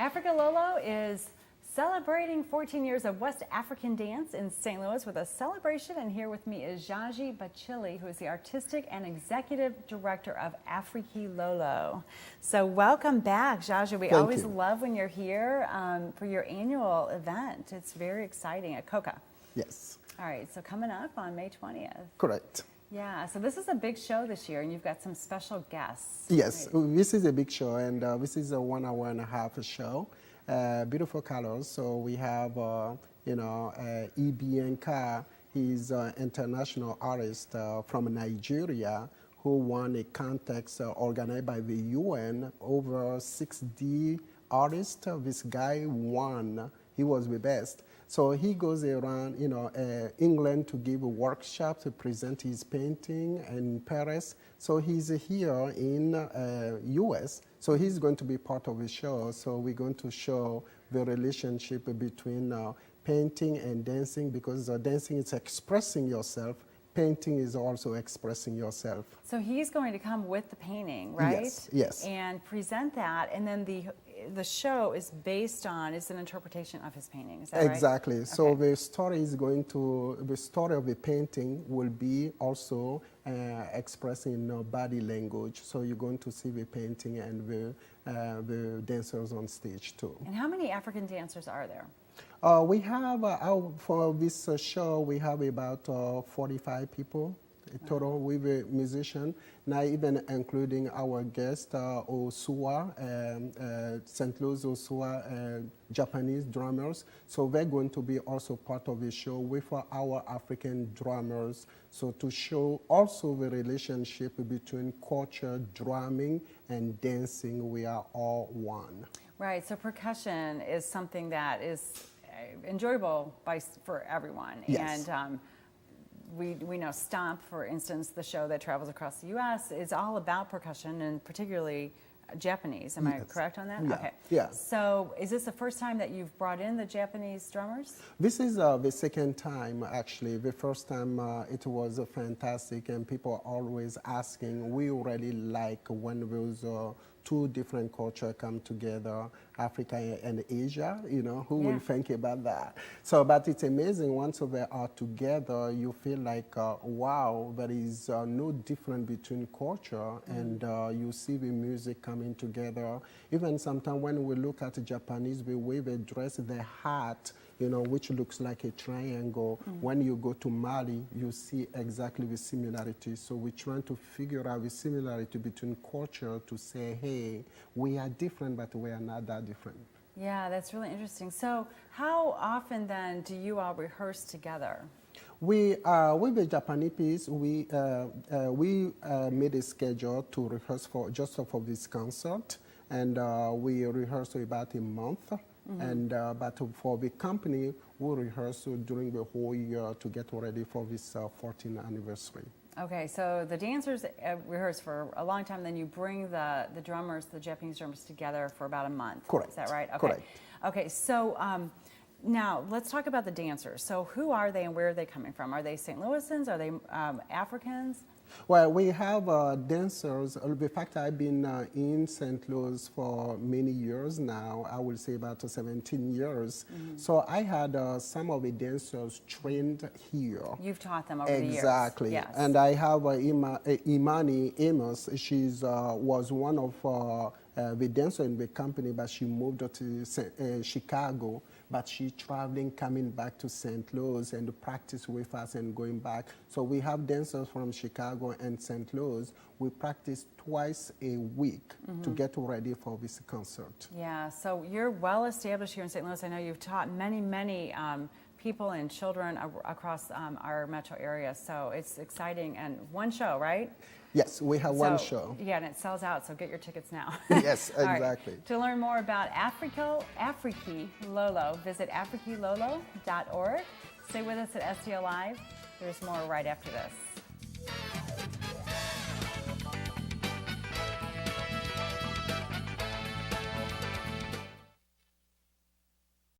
Afriky Lolo is celebrating 14 years of West African dance in St. Louis with a celebration, and here with me is Diadie Bathily, who is the Artistic and Executive Director of Afriky Lolo. So welcome back, Diadie. We always love when you're here for your annual event. It's very exciting at COCA. Yes. All right, so coming up on May 20th. Correct. Yeah, so this is a big show this year, and you've got some special guests. Yes, right? This is a big show, and this is a 1 hour and a half show. Beautiful colors. So we have, Ibianka. He's an international artist from Nigeria who won a contest organized by the UN. Over 6D artists. This guy won. He was the best. So he goes around, England to give a workshop to present his painting in Paris. So he's here in US. So he's going to be part of the show. So we're going to show the relationship between painting and dancing, because dancing is expressing yourself. Painting is also expressing yourself. So he's going to come with the painting, right? Yes, yes. And present that, and then the show is based on, is an interpretation of his painting, is that right? Exactly. So okay. the story of the painting will be also expressing body language. So you're going to see the painting and the dancers on stage too. And how many African dancers are there? We have, for this show, we have about 45 people total with a musician, now even including our guest, Osua, St. Louis Osua, Japanese drummers. So they're going to be also part of the show with our African drummers. So to show also the relationship between culture, drumming, and dancing, we are all one. Right, so percussion is something that is enjoyable for everyone. Yes. And we know Stomp, for instance, the show that travels across the U.S., is all about percussion, and particularly Japanese. Am I correct on that? Yeah. Okay. Yeah. So is this the first time that you've brought in the Japanese drummers? This is the second time, actually. The first time it was fantastic, and people are always asking. We already like when those two different cultures come together, Africa and Asia, who will think about that? So, but it's amazing once they are together, you feel like, wow, there is no difference between culture, and you see the music coming together. Even sometimes when we look at the Japanese, the way they dress, their hat, which looks like a triangle. When you go to Mali, you see exactly the similarities. So we're trying to figure out the similarity between culture to say, hey, we are different, but we are not that different. Yeah, that's really interesting. So how often then do you all rehearse together? We, with the Japanese piece, we made a schedule to rehearse just for this concert, and we rehearse about a month. And but for the company, we rehearse during the whole year to get ready for this 14th anniversary. Okay, so the dancers rehearse for a long time, then you bring the drummers, the Japanese drummers, together for about a month. Correct. Is that right? Okay. Correct. Okay, so now let's talk about the dancers. So who are they and where are they coming from? Are they St. Louisans? Are they Africans? Well, we have dancers. The fact I've been in St. Louis for many years now, I will say about 17 years. So I had some of the dancers trained here. You've taught them over the years. Exactly. Yes. And I have Imani Amos. She's was one of the dancer in the company, but she moved to Chicago. But she's traveling, coming back to St. Louis and practice with us and going back. So we have dancers from Chicago and St. Louis. We practice twice a week to get ready for this concert. Yeah, so you're well established here in St. Louis. I know you've taught many people and children across our metro area. So it's exciting. And one show, right? Yes, we have one show. Yeah, and it sells out, so get your tickets now. Yes, exactly. Right. To learn more about Afriky Lolo, visit afrikylolo.org. Stay with us at STL Live. There's more right after this.